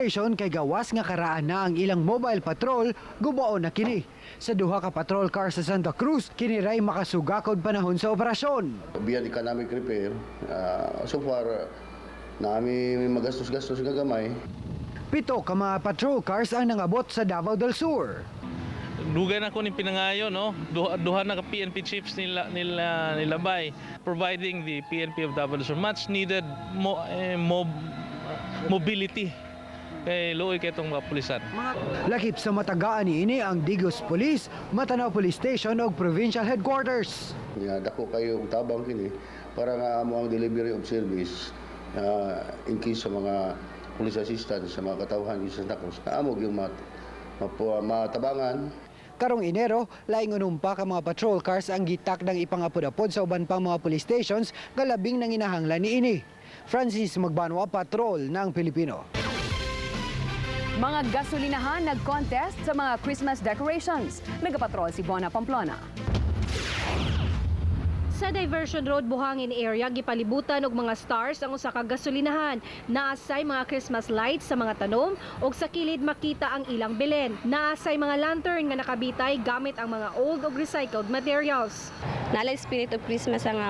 Kay gawas nga karaan na ang ilang mobile patrol, gubao na kini. Sa duha ka patrol car sa Santa Cruz, kiniray makasugakod panahon sa operasyon. Beyond economic repair, so far, namin magastos-gastos gagamay. 7 ka mga patrol cars ang nangabot sa Davao del Sur. Dugay na ko ni pinangayo, no? Duha na ka PNP chiefs nilabay, providing the PNP of Davao del Sur much needed mobility kay luoy kay itong mga pulisan. Lakip sa matagaan niini ang Digos Police, Matanao Police Station ug Provincial Headquarters. Dako kayo tabang kini para nga amo ang delivery of service in case sa mga police assistance sa mga katawhan sa Santa Cruz. Amo yung matabangan. Karong Enero, laing unumpa ka mga patrol cars ang gitakdang ipangapod-apod sa uban pang mga police stations nga labing nanginahanglan niini. Francis Magbanwa, Patrol ng Pilipino. Mga gasolinahan nag-contest sa mga Christmas decorations. Nagapatrol si Bona Pamplona. Sa Diversion Road Buhangin area gipalibutan og mga stars ang usa ka gasolinahan. Naasay mga Christmas lights sa mga tanom ug sa kilid makita ang ilang belen. Naasay mga lantern nga nakabitay gamit ang mga old ug recycled materials. Nalay spirit of Christmas ang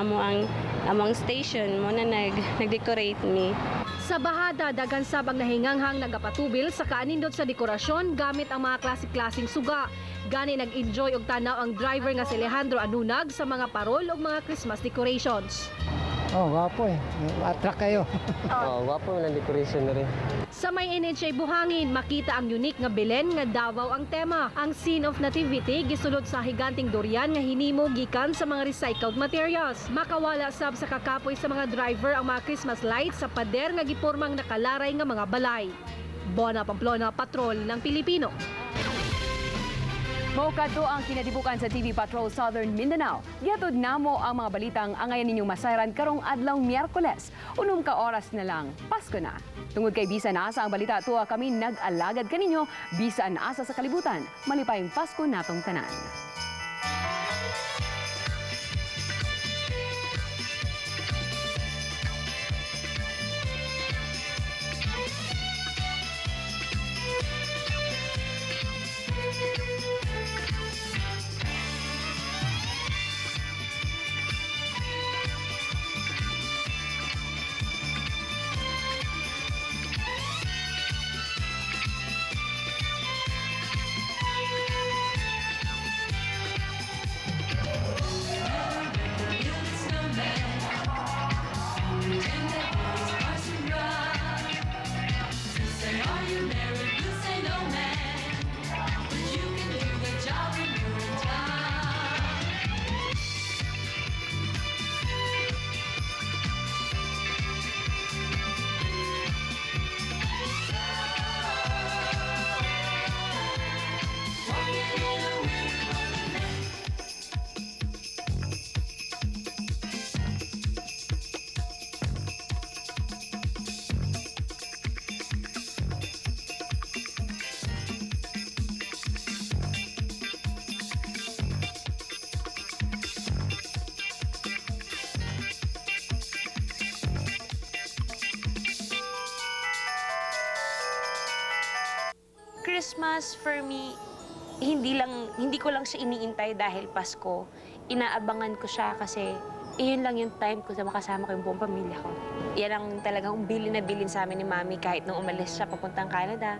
among station mo na nag-decorate me. Sa Bahada, dagan sabang nahinganghang nagapatubil sa kaanindot sa dekorasyon gamit ang mga klasik-klasing suga. Gani nag-enjoy og tanaw ang driver nga si Alejandro Anunag sa mga parol ug mga Christmas decorations. Oh, gwapo eh. Attract kayo. Gwapo ng decoration na rin. Sa may NHA Buhangin, makita ang unique nga belen nga Davao ang tema. Ang scene of nativity gisulod sa higanting durian nga hinimo gikan sa mga recycled materials. Makawala sab sa kakapoy sa mga driver ang mga Christmas lights sa pader nga gipormang nakalaray nga mga balay. Bona Pamplona, Patrol ng Pilipino. Maukato ang kinadibukan sa TV Patrol Southern Mindanao. Gihatod namo ang mga balitang angayan ninyong masayran karong adlaw Miyerkules. Unong ka oras na lang, Pasko na. Tungod kay bisan asa ang balita tuwa kami nag-alagad kaninyo, bisan asa sa kalibutan. Malipayong Pasko natong tanan. Christmas for me, hindi ko lang siya iniintay dahil Pasko. Inaabangan ko siya kasi iyon lang yung time ko sa makasama ko yung buong pamilya ko. Yan ang talagang bilin na bilin sa amin ni Mami kahit nung umalis siya papuntang Canada.